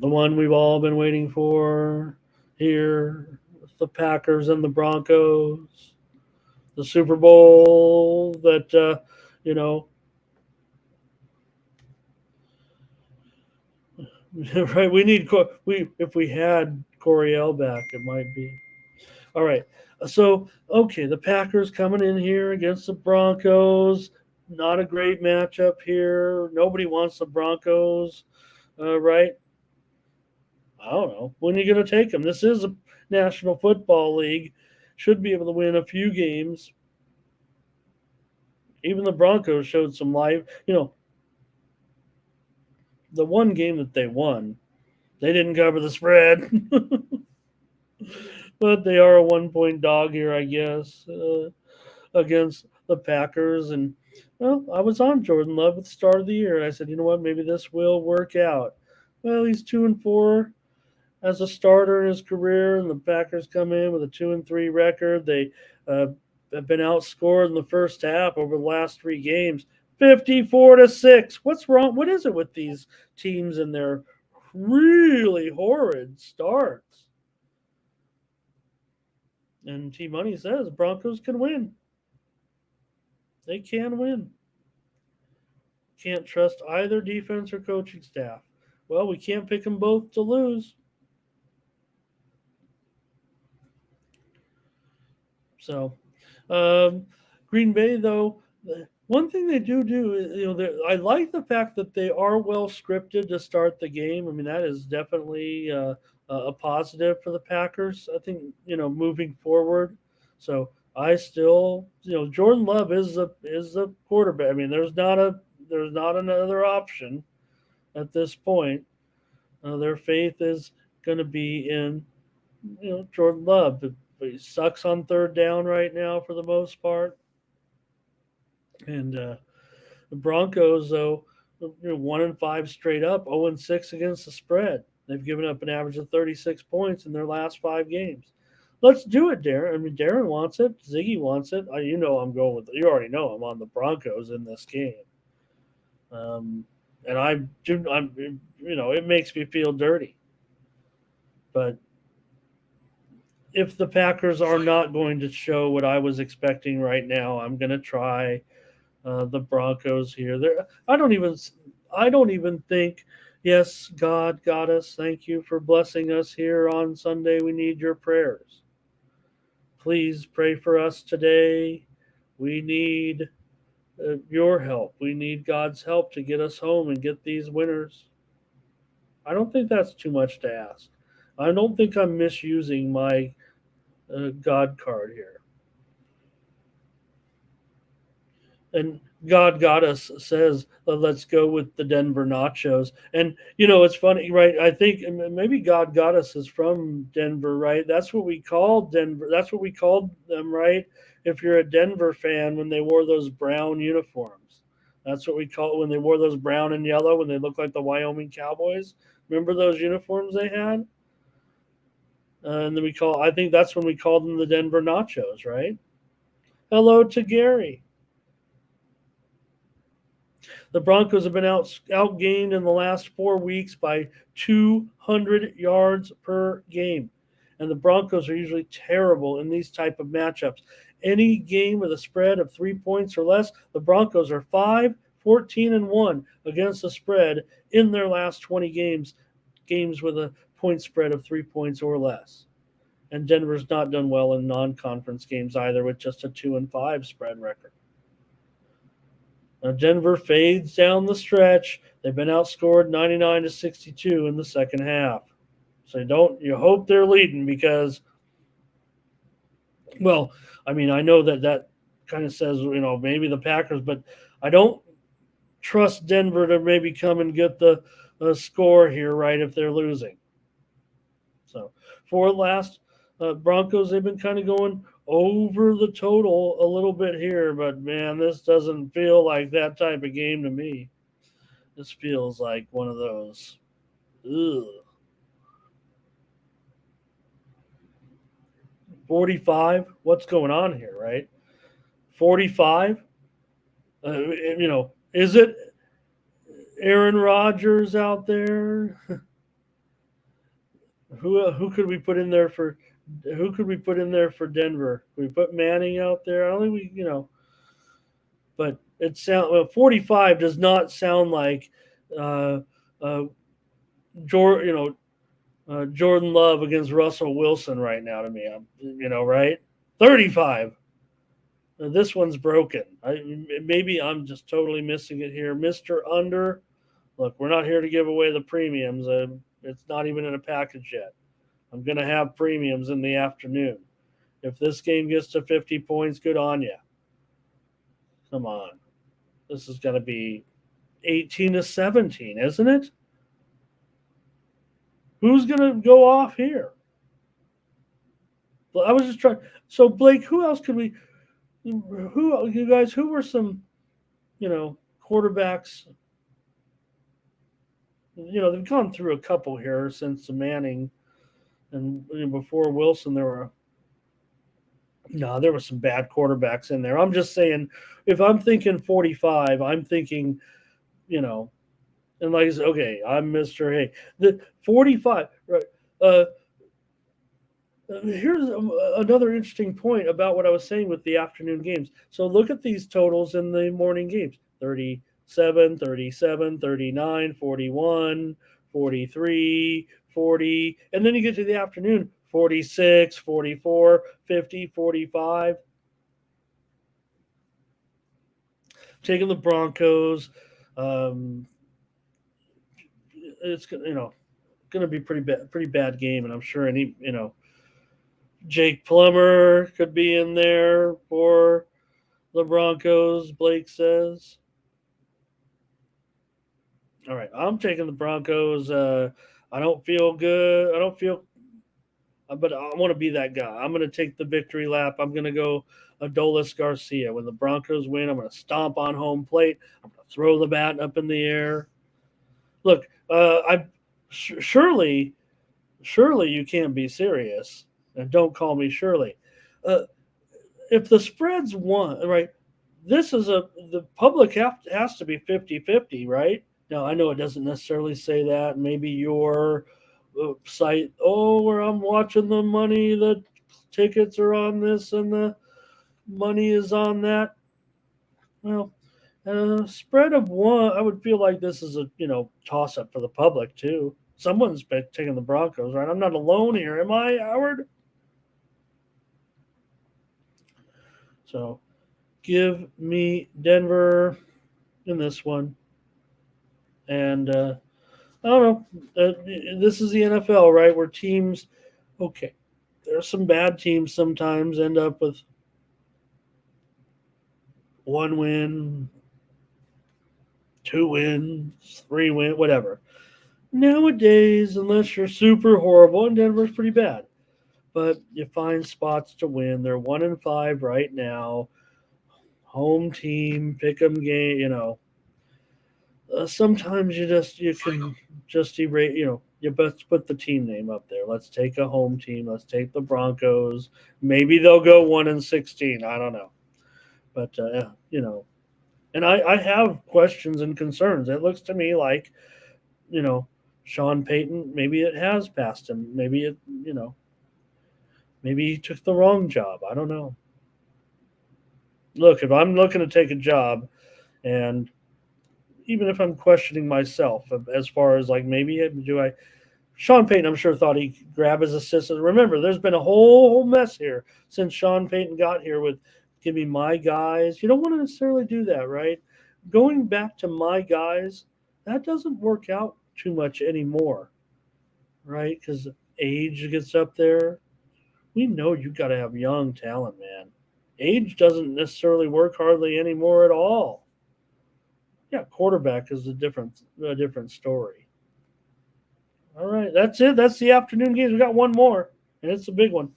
The one we've all been waiting for here, the Packers and the Broncos, the Super Bowl that you know, right? We need we if we had Coriel back, it might be all right. So okay, the Packers coming in here against the Broncos. Not a great matchup here. Nobody wants the Broncos, right? I don't know. When are you going to take them? This is a National Football League. Should be able to win a few games. Even the Broncos showed some life. The one game that they won, they didn't cover the spread, but they are a 1 point dog here, I guess, against the Packers. And well, I was on Jordan Love at the start of the year, and I said, you know what, maybe this will work out. Well, he's 2-4 as a starter in his career, and the Packers come in with a 2-3 record. They uh, have been outscored in the first half over the last three games, 54-6. What's wrong? What is it with these teams and their really horrid starts? And T Money says Broncos can win. They can win. Can't trust either defense or coaching staff. Well, we can't pick them both to lose. So, um, Green Bay, though, one thing they do is, I like the fact that they are well scripted to start the game. I mean, that is definitely a positive for the Packers. I think moving forward. So I still, Jordan Love is the quarterback. I mean, there's not another option at this point. Their faith is going to be in Jordan Love, but he sucks on third down right now for the most part. And the Broncos, though, 1-5 straight up, 0-6 against the spread. They've given up an average of 36 points in their last five games. Let's do it, Darren. I mean, Darren wants it. Ziggy wants it. I'm going with. You already know I'm on the Broncos in this game. And it makes me feel dirty. But if the Packers are not going to show what I was expecting right now, I'm going to try the Broncos here. I don't even think. Yes, God got us. Thank you for blessing us here on Sunday. We need your prayers. Please pray for us today. We need your help. We need God's help to get us home and get these winners. I don't think that's too much to ask. I don't think I'm misusing my God card here. And God got us says, let's go with the Denver Nachos. And it's funny, right? I think maybe God got us is from Denver, right? That's what we called Denver. That's what we called them, right? If you're a Denver fan, when they wore those brown uniforms, that's what we call it when they wore those brown and yellow when they looked like the Wyoming Cowboys. Remember those uniforms they had? And then I think that's when we called them the Denver Nachos, right? Hello to Gary. The Broncos have been outgained in the last 4 weeks by 200 yards per game. And the Broncos are usually terrible in these type of matchups. Any game with a spread of 3 points or less, the Broncos are 5-14-1 against the spread in their last 20 games with a point spread of 3 points or less. And Denver's not done well in non-conference games either, with just a 2-5 spread record. Now Denver fades down the stretch. They've been outscored 99-62 in the second half. So you hope they're leading because, well, I mean, I know that kind of says, maybe the Packers, but I don't trust Denver to maybe come and get the score here, right, if they're losing. So for last Broncos, they've been kind of going over the total a little bit here, but man, this doesn't feel like that type of game to me. This feels like one of those. Ugh. 45. What's going on here, right? 45. Is it Aaron Rodgers out there? Who could we put in there for who could we put in there for Denver? Could we put Manning out there? I don't think we but it sound 45 does not sound like uh, uh, Jordan Jordan Love against Russell Wilson right now to me. Right? 35. This one's broken. Maybe I'm just totally missing it here, Mister Under. Look, we're not here to give away the premiums. It's not even in a package yet. I'm going to have premiums in the afternoon. If this game gets to 50 points, good on you. Come on. This is going to be 18-17, isn't it? Who's going to go off here? I was just trying. So, Blake, who else could we? Who you guys? Who were some, quarterbacks? They've gone through a couple here since the Manning, and before Wilson, there were some bad quarterbacks in there. I'm just saying, if I'm thinking 45, I'm thinking, you know, and like I said, okay, I'm Mr. Hey, the 45, right? Uh, Here's another interesting point about what I was saying with the afternoon games. So look at these totals in the morning games: 37, 37, 39, 41, 43, 40, and then you get to the afternoon: 46, 44, 50, 45. Taking the Broncos, um, it's going to be pretty bad game, and I'm sure Jake Plummer could be in there for the Broncos, Blake says. All right, I'm taking the Broncos. I don't feel good. I don't feel, but I want to be that guy. I'm going to take the victory lap. I'm going to go Adolis Garcia. When the Broncos win, I'm going to stomp on home plate. I'm going to throw the bat up in the air. Look, surely you can't be serious. And don't call me Shirley. Uh, if the spread's one, right, the public has to be 50-50, right? Now, I know it doesn't necessarily say that. Maybe your site, where I'm watching the money, the tickets are on this and the money is on that. Well, spread of one, I would feel like this is a toss up for the public too. Someone's taking the Broncos, right? I'm not alone here, am I, Howard? So give me Denver in this one. And I don't know. This is the NFL, right? Where teams, okay, there's some bad teams sometimes end up with one win, two wins, three win, whatever. Nowadays, unless you're super horrible, and Denver's pretty bad, but you find spots to win. They're 1-5 right now. Home team, pick 'em game. Sometimes you can just erase. You best put the team name up there. Let's take a home team. Let's take the Broncos. Maybe they'll go 1-16. I don't know, but and I have questions and concerns. It looks to me like you know Sean Payton. Maybe it has passed him. Maybe he took the wrong job. I don't know. Look, if I'm looking to take a job, and even if I'm questioning myself as far as like maybe do I Sean Payton, I'm sure, thought he'd grab his assistant. Remember, there's been a whole mess here since Sean Payton got here with give me my guys. You don't want to necessarily do that, right? Going back to my guys, that doesn't work out too much anymore, right? Because age gets up there. We know you got to have young talent, man. Age doesn't necessarily work hardly anymore at all. Yeah, quarterback is a different story. All right, that's it. That's the afternoon games. We got one more, and it's a big one.